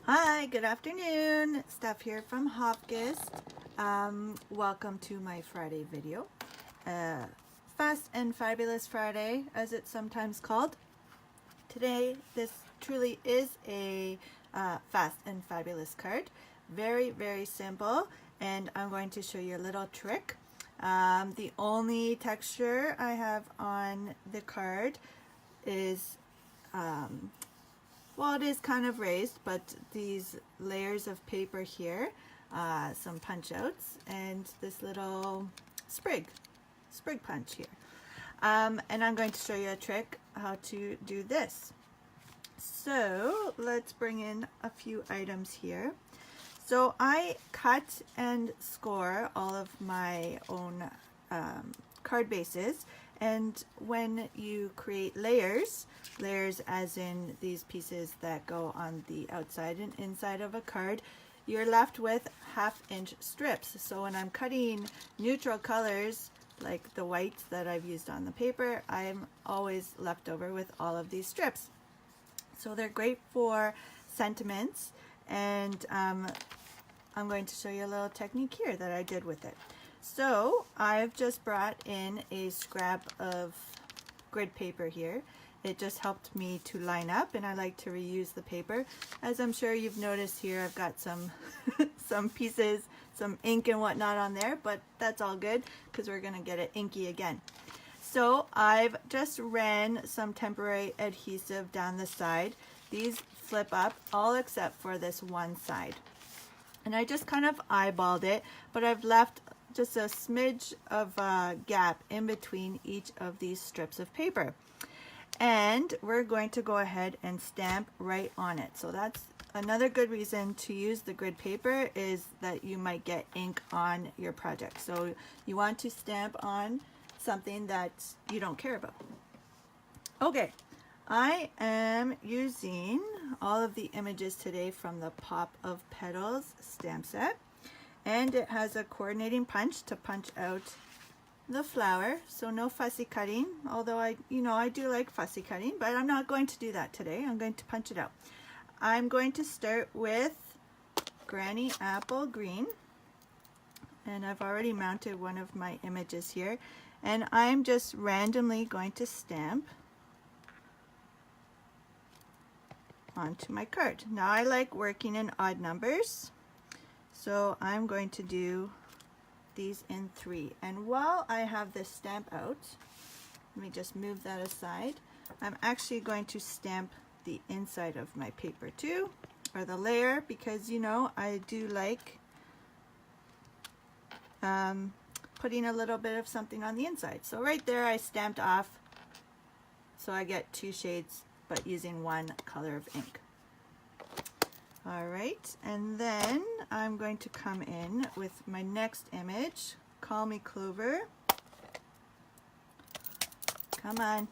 Hi, good afternoon. Steph here from Hofkissed. Welcome to my Friday video. Fast and Fabulous Friday, as it's sometimes called. Today, this truly is a fast and fabulous card. Very, very simple, and I'm going to show you a little trick. The only texture I have on the card is well, it is kind of raised, but these layers of paper here, some punch outs, and this little sprig punch here. And I'm going to show you a trick how to do this. So let's bring in a few items here. So I cut and score all of my own card bases. And when you create layers as in these pieces that go on the outside and inside of a card, you're left with 1/2-inch strips. So when I'm cutting neutral colors like the white that I've used on the paper, I'm always left over with all of these strips. So they're great for sentiments, and I'm going to show you a little technique here that I did with it. So I've just brought in a scrap of grid paper here. It just helped me to line up, and I like to reuse the paper. As I'm sure you've noticed here, I've got some some pieces, some ink and whatnot on there, but that's all good because we're gonna get it inky again. So I've just ran some temporary adhesive down the side. These flip up, all except for this one side. And I just kind of eyeballed it, but I've left just a smidge of a gap in between each of these strips of paper. And we're going to go ahead and stamp right on it. So that's another good reason to use the grid paper, is that you might get ink on your project. So you want to stamp on something that you don't care about. Okay, I am using all of the images today from the Pop of Petals stamp set. And it has a coordinating punch to punch out the flower, so no fussy cutting, although I do like fussy cutting, but I'm not going to do that today. I'm going to punch it out. I'm going to start with Granny Apple Green, and I've already mounted one of my images here, and I'm just randomly going to stamp onto my card. Now I like working in odd numbers, so I'm going to do these in 3. And while I have this stamp out, let me just move that aside. I'm actually going to stamp the inside of my paper too, or the layer, because I do like putting a little bit of something on the inside. So right there I stamped off, so I get 2 shades but using one color of ink. All right, and then I'm going to come in with my next image, Call Me Clover. Come on.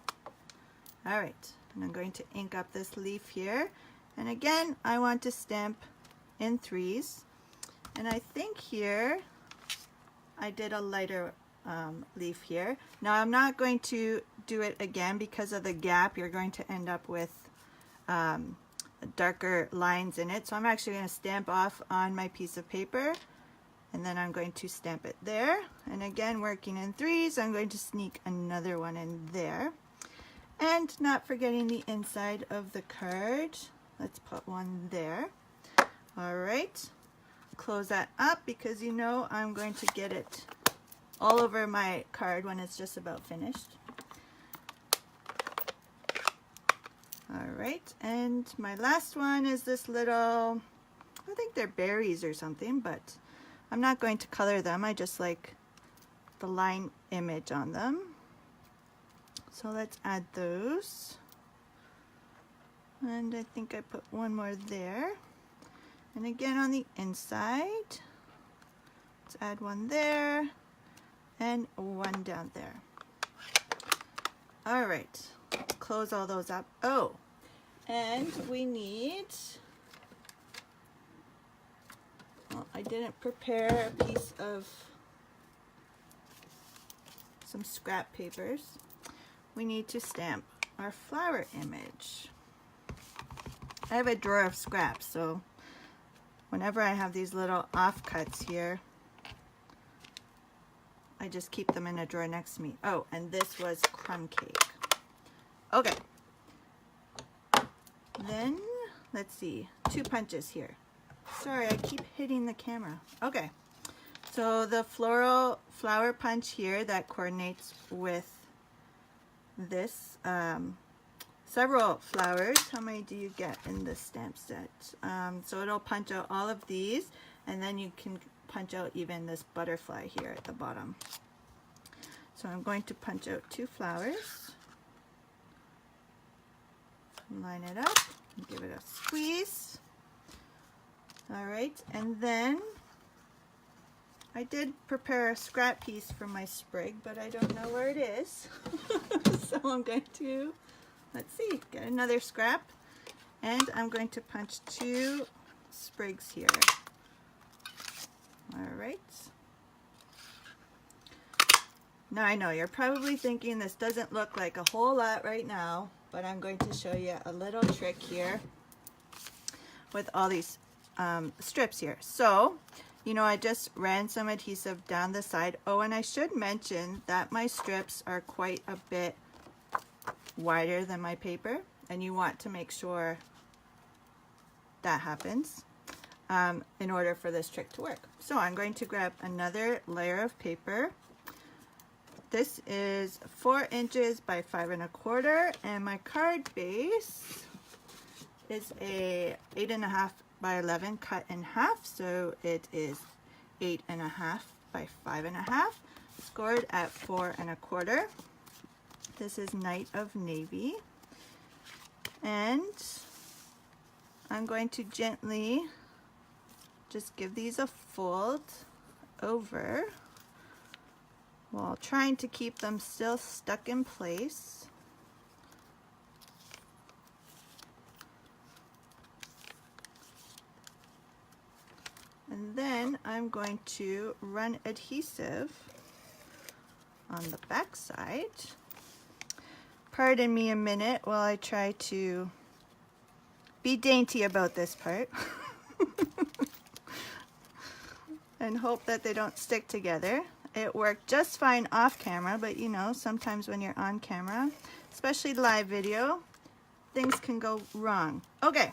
All right, and I'm going to ink up this leaf here. And again, I want to stamp in 3s. And I think here I did a lighter leaf here. Now I'm not going to do it again because of the gap. You're going to end up with darker lines in it. So I'm actually going to stamp off on my piece of paper, and then I'm going to stamp it there. And again, working in 3s, I'm going to sneak another one in there. And not forgetting the inside of the card. Let's put one there. All right, close that up because I'm going to get it all over my card when it's just about finished. All right, and my last one is this little, I think they're berries or something, but I'm not going to color them. I just like the line image on them. So let's add those. And I think I put one more there. And again on the inside, let's add one there and one down there. All right, let's close all those up. Oh, and we need, well, I didn't prepare a piece of some scrap papers. We need to stamp our flower image. I have a drawer of scraps, so whenever I have these little offcuts here, I just keep them in a drawer next to me. Oh, and this was crumb cake. Okay. Then, let's see, 2 punches here. Sorry, I keep hitting the camera. Okay. So the floral flower punch here that coordinates with this, several flowers. How many do you get in this stamp set? So it'll punch out all of these, and then you can punch out even this butterfly here at the bottom. So I'm going to punch out 2 flowers. Line it up and give it a squeeze. All right, and then I did prepare a scrap piece for my sprig, but I don't know where it is. So I'm going to, let's see, get another scrap, and I'm going to punch 2 sprigs here. All right. Now I know you're probably thinking this doesn't look like a whole lot right now, but I'm going to show you a little trick here with all these strips here. So, you know, I just ran some adhesive down the side. Oh, and I should mention that my strips are quite a bit wider than my paper, and you want to make sure that happens in order for this trick to work. So I'm going to grab another layer of paper. This is 4 inches by 5 1/4, and my card base is a 8 1/2 by 11 cut in half, so it is 8 1/2 by 5 1/2, scored at 4 1/4. This is Night of Navy, and I'm going to gently just give these a fold over while trying to keep them still stuck in place. And then I'm going to run adhesive on the back side. Pardon me a minute while I try to be dainty about this part and hope that they don't stick together. It worked just fine off camera, but you know, sometimes when you're on camera, especially live video, things can go wrong. Okay,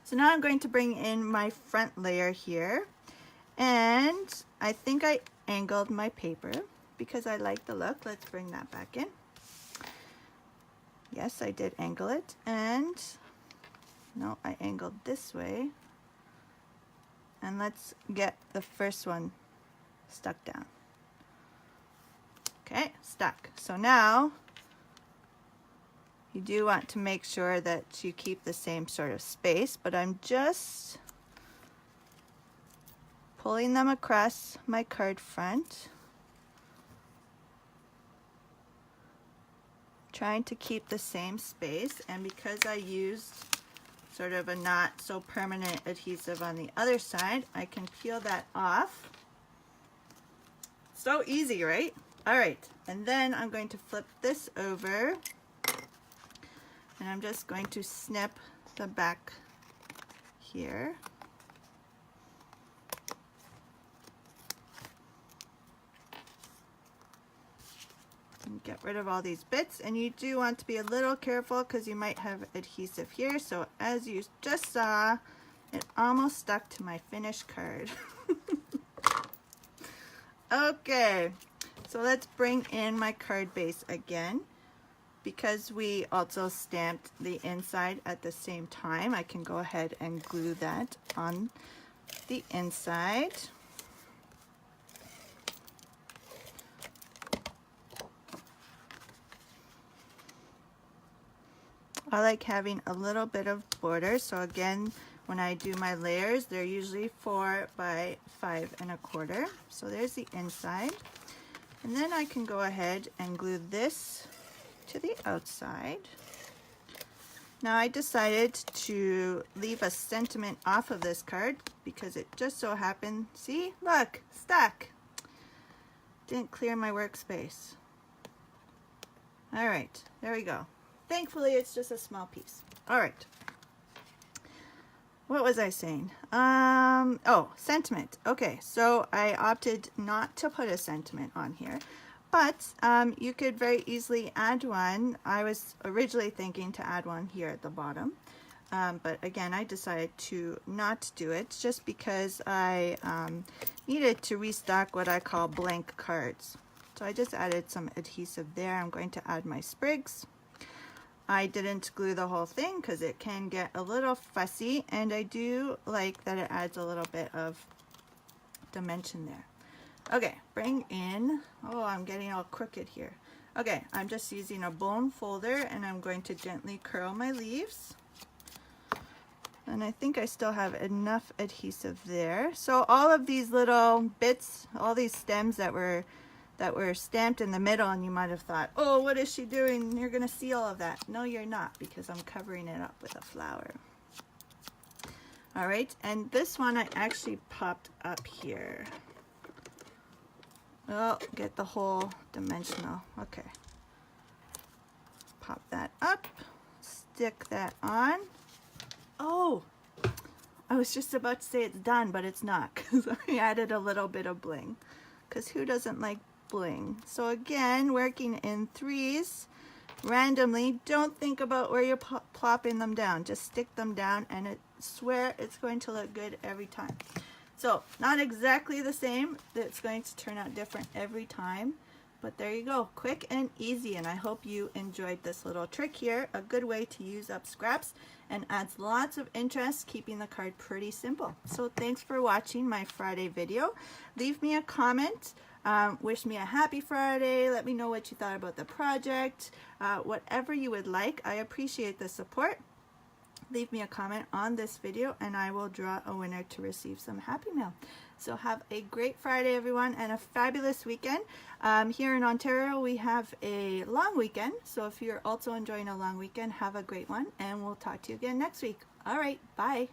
so now I'm going to bring in my front layer here, and I think I angled my paper because I like the look. Let's bring that back in. Yes, I did angle it, and no, I angled this way, and let's get the first one stuck down. Okay, stuck. So now you do want to make sure that you keep the same sort of space, but I'm just pulling them across my card front, trying to keep the same space. And because I used sort of a not so permanent adhesive on the other side, I can peel that off. So easy, right? All right, and then I'm going to flip this over, and I'm just going to snip the back here. And get rid of all these bits, and you do want to be a little careful because you might have adhesive here. So as you just saw, it almost stuck to my finished card. Okay, so let's bring in my card base again. Because we also stamped the inside at the same time, I can go ahead and glue that on the inside. I like having a little bit of border, so again, when I do my layers, they're usually 4 by 5 1/4. So there's the inside. And then I can go ahead and glue this to the outside. Now I decided to leave a sentiment off of this card because it just so happened, see, look, stuck. Didn't clear my workspace. All right, there we go. Thankfully, it's just a small piece. All right. what was I saying? Oh, sentiment. Okay, so I opted not to put a sentiment on here, but you could very easily add one. I was originally thinking to add one here at the bottom, but again, I decided to not do it just because I needed to restock what I call blank cards. So I just added some adhesive there. I'm going to add my sprigs. I didn't glue the whole thing because it can get a little fussy, and I do like that it adds a little bit of dimension there. Okay, bring in, oh, I'm getting all crooked here. Okay, I'm just using a bone folder and I'm going to gently curl my leaves. And I think I still have enough adhesive there. So all of these little bits, all these stems that were stamped in the middle, and you might have thought, oh, what is she doing? You're gonna see all of that. No, you're not, because I'm covering it up with a flower. All right, and this one I actually popped up here. Oh, get the whole dimensional. Okay. Pop that up, stick that on. Oh, I was just about to say it's done, but it's not, because I added a little bit of bling, because who doesn't like bling? So again, working in threes randomly. Don't think about where you're plopping them down, just stick them down, and I swear it's going to look good every time. So not exactly the same, it's going to turn out different every time, but there you go, quick and easy. And I hope you enjoyed this little trick here, a good way to use up scraps and adds lots of interest, keeping the card pretty simple. So thanks for watching my Friday video. Leave me a comment. Wish me a happy Friday. Let me know what you thought about the project. Whatever you would like. I appreciate the support. Leave me a comment on this video and I will draw a winner to receive some Happy Mail. So have a great Friday, everyone, and a fabulous weekend. Here in Ontario, we have a long weekend. So if you're also enjoying a long weekend, have a great one, and we'll talk to you again next week. All right, bye.